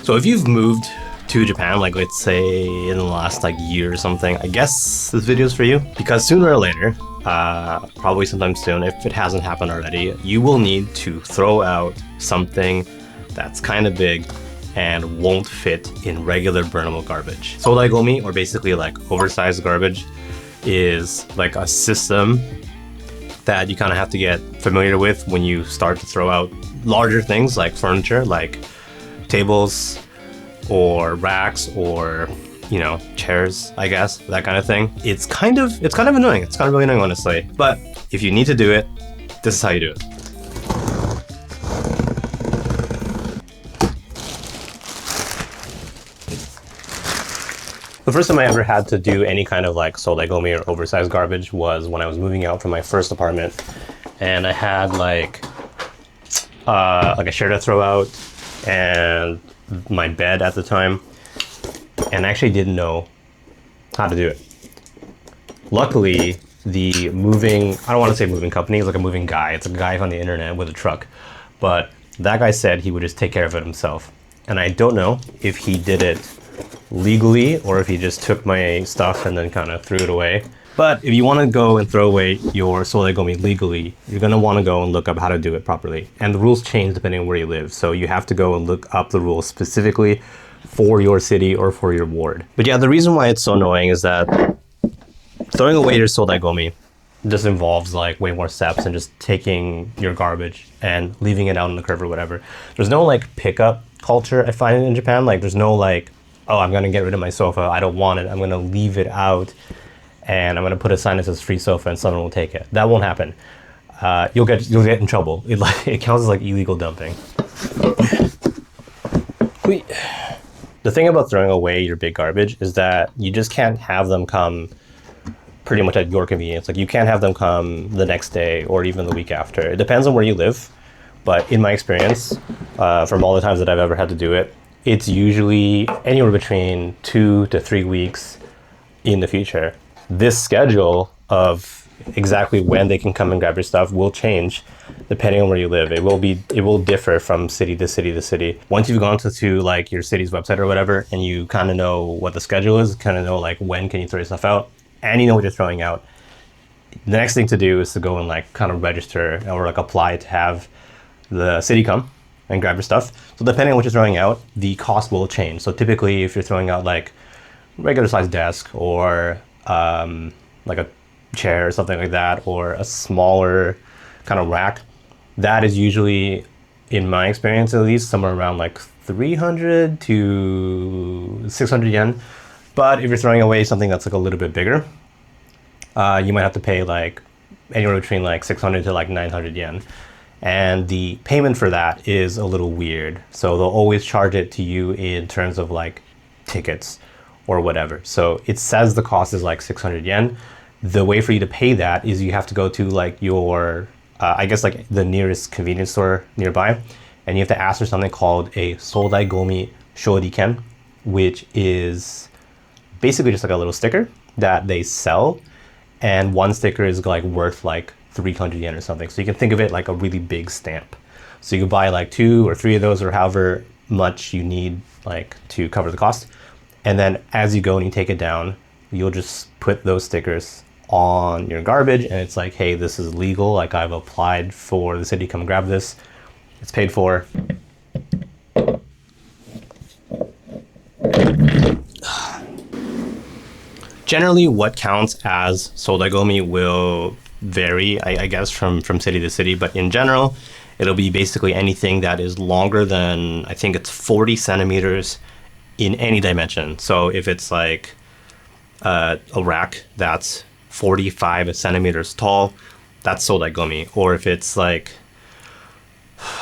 So if you've moved to Japan, like let's say in the last like year or something, I guess this video is for you, because sooner or later, probably sometime soon, if it hasn't happened already, you will need to throw out something that's kind of big and won't fit in regular burnable garbage. Sodaigomi, or basically like oversized garbage, is like a system that you kind of have to get familiar with when you start to throw out larger things like furniture, like tables or racks or, you know, chairs, I guess, that kind of thing. It's kind of annoying. It's kind of really annoying, honestly. But if you need to do it, this is how you do it. The first time I ever had to do any kind of like sodaigomi or oversized garbage was when I was moving out from my first apartment, and I had like a chair to throw out and my bed at the time, and I actually didn't know how to do it. Luckily, the moving, I don't want to say moving company, it's like a moving guy. It's a guy on the internet with a truck, but that guy said he would just take care of it himself. And I don't know if he did it legally or if he just took my stuff and then kind of threw it away. But if you want to go and throw away your sodaigomi legally, you're going to want to go and look up how to do it properly. And the rules change depending on where you live. So you have to go and look up the rules specifically for your city or for your ward. But yeah, the reason why it's so annoying is that throwing away your sodaigomi just involves like way more steps than just taking your garbage and leaving it out on the curb or whatever. There's no like pickup culture, I find, in Japan. Like there's no like, oh, I'm going to get rid of my sofa. I don't want it. I'm going to leave it out and I'm going to put a sign that says free sofa and someone will take it. That won't happen. You'll get in trouble. It counts as like illegal dumping. The thing about throwing away your big garbage is that you just can't have them come pretty much at your convenience. Like you can't have them come the next day or even the week after. It depends on where you live. But in my experience, from all the times that I've ever had to do it, it's usually anywhere between 2 to 3 weeks in the future. This schedule of exactly when they can come and grab your stuff will change depending on where you live. It will differ from city to city to city. Once you've gone to like your city's website or whatever, and you kind of know what the schedule is, kind of know like when can you throw your stuff out, and you know what you're throwing out, the next thing to do is to go and like kind of register or like apply to have the city come and grab your stuff. So depending on what you're throwing out, the cost will change. So typically if you're throwing out like regular sized desk or like a chair or something like that, or a smaller kind of rack, that is usually, in my experience at least, somewhere around like 300 to 600 yen. But if you're throwing away something that's like a little bit bigger, you might have to pay like anywhere between like 600 to like 900 yen. And the payment for that is a little weird. So they'll always charge it to you in terms of like tickets or whatever. So it says the cost is like 600 yen. The way for you to pay that is you have to go to like your, I guess like the nearest convenience store nearby, and you have to ask for something called a sodaigomi shoriken, which is basically just like a little sticker that they sell. And one sticker is like worth like 300 yen or something. So you can think of it like a really big stamp. So you can buy like 2 or 3 of those or however much you need like to cover the cost. And then as you go and you take it down, you'll just put those stickers on your garbage and it's like, hey, this is legal. Like I've applied for the city, come and grab this. It's paid for. Generally, what counts as sodaigomi will vary, I guess, from city to city. But in general, it'll be basically anything that is longer than, I think it's 40 centimeters in any dimension. So if it's like a rack that's 45 centimeters tall, that's sodaigomi. Or if it's like,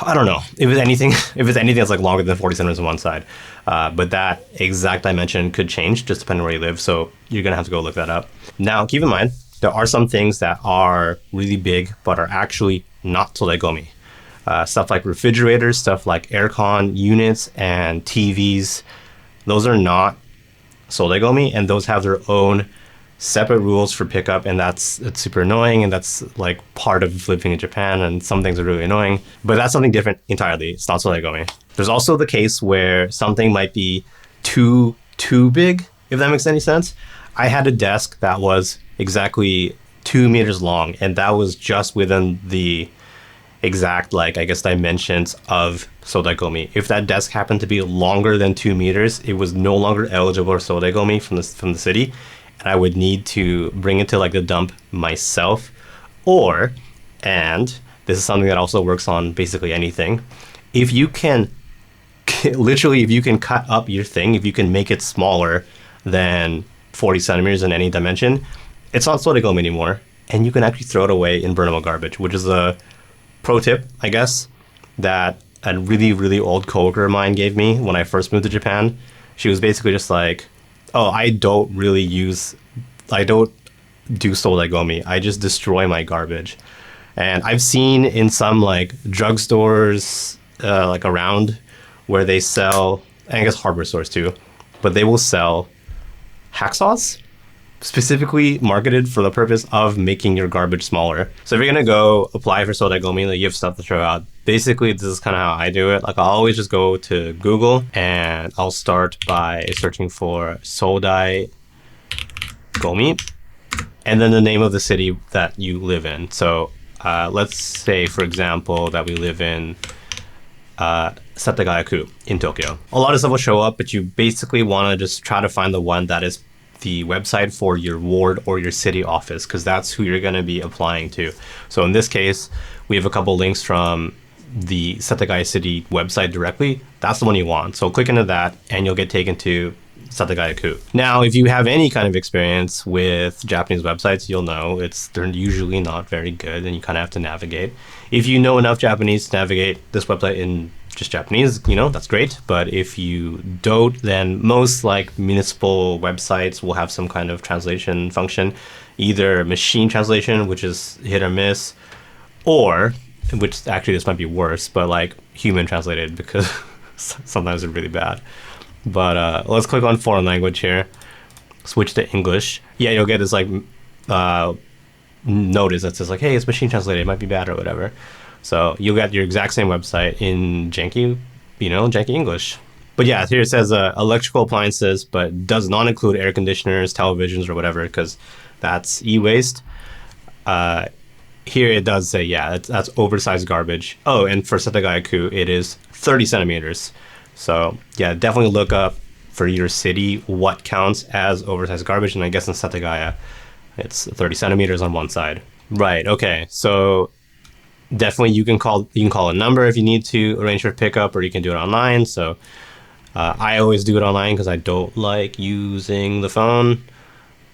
I don't know, if it's anything that's like longer than 40 centimeters on one side. But that exact dimension could change just depending on where you live. So you're going to have to go look that up. Now, keep in mind, there are some things that are really big, but are actually not sodaigomi. Stuff like refrigerators, stuff like aircon units and TVs. Those are not sodaigomi, and those have their own separate rules for pickup, and it's super annoying, and that's like part of living in Japan, and some things are really annoying. But that's something different entirely. It's not sodagomi. There's also the case where something might be too big, if that makes any sense. I had a desk that was exactly 2 meters long, and that was just within the exact, like, I guess, dimensions of sodagomi. If that desk happened to be longer than 2 meters, it was no longer eligible for sodagomi from the city, and I would need to bring it to like the dump myself. Or, and this is something that also works on basically anything, if you can literally, if you can cut up your thing, if you can make it smaller than 40 centimeters in any dimension, it's not sodagomi anymore, and you can actually throw it away in burnable garbage, which is a pro tip, I guess, that a really, really old coworker of mine gave me when I first moved to Japan. She was basically just like, oh, I don't do sodagomi. I just destroy my garbage. And I've seen in some like drugstores like around where they sell, and I guess hardware stores too, but they will sell hacksaws specifically marketed for the purpose of making your garbage smaller. So if you're gonna go apply for sodagomi, like you have stuff to throw out, basically this is kind of how I do it. Like I'll always just go to Google and I'll start by searching for sodagomi and then the name of the city that you live in. So let's say, for example, that we live in Setagaya-ku in Tokyo. A lot of stuff will show up, but you basically want to just try to find the one that is the website for your ward or your city office, because that's who you're going to be applying to. So in this case, we have a couple links from the Setagaya City website directly. That's the one you want. So click into that and you'll get taken to Setagaya-ku. Now, if you have any kind of experience with Japanese websites, you'll know they're usually not very good and you kind of have to navigate. If you know enough Japanese to navigate this website in just Japanese, that's great. But if you don't, then most like municipal websites will have some kind of translation function, either machine translation, which is hit or miss, or, which actually this might be worse, but like human translated, because sometimes they're really bad. But let's click on foreign language here, switch to English. Yeah, you'll get this like notice that says like, hey, it's machine translated, it might be bad or whatever. So you'll get your exact same website in janky English. But yeah, here it says electrical appliances, but does not include air conditioners, televisions, or whatever, because that's e-waste. Here it does say, yeah, that's oversized garbage. Oh, and for Setagaya-ku, it is 30 centimeters. So yeah, definitely look up for your city what counts as oversized garbage. And I guess in Setagaya, it's 30 centimeters on one side. Right, okay, so definitely you can call a number if you need to arrange for pickup, or you can do it online. So I always do it online because I don't like using the phone.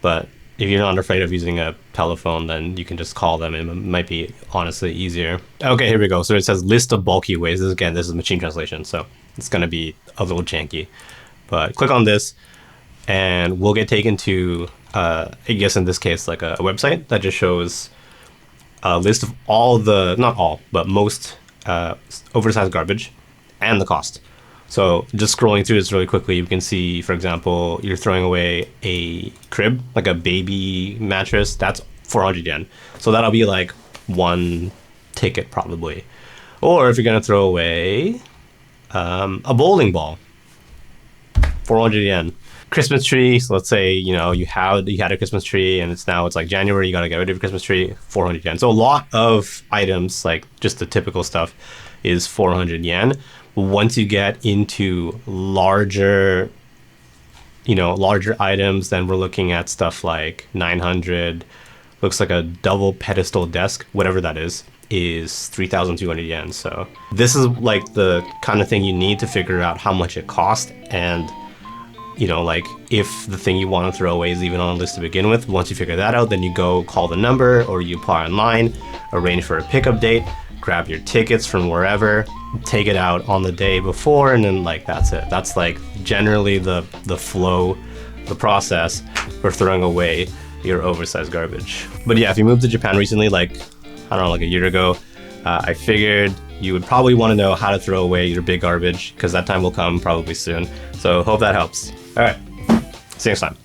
But if you're not afraid of using a telephone, then you can just call them. It might be honestly easier. Okay, here we go. So it says list of bulky waste. This is machine translation, so it's going to be a little janky. But click on this and we'll get taken to, I guess in this case, like a website that just shows a list of all not all, but most oversized garbage and the cost. So just scrolling through this really quickly, you can see, for example, you're throwing away a crib, like a baby mattress, that's 400 yen. So that'll be like one ticket probably. Or if you're going to throw away a bowling ball, 400 yen. Christmas tree, so let's say you had a Christmas tree and it's like January, you got to get rid of your Christmas tree, 400 yen. So a lot of items, like just the typical stuff, is 400 yen. Once you get into larger items, then we're looking at stuff like 900. Looks like a double pedestal desk, whatever that is 3,200 yen. So this is like the kind of thing you need to figure out how much it costs, and like if the thing you want to throw away is even on the list to begin with. Once you figure that out, then you go call the number, or you apply online, arrange for a pickup date, grab your tickets from wherever, take it out on the day before, and then like that's it. That's like generally the flow, the process for throwing away your oversized garbage. But yeah, if you moved to Japan recently, like I don't know, like a year ago, I figured you would probably want to know how to throw away your big garbage, because that time will come probably soon. So hope that helps. All right, see you next time.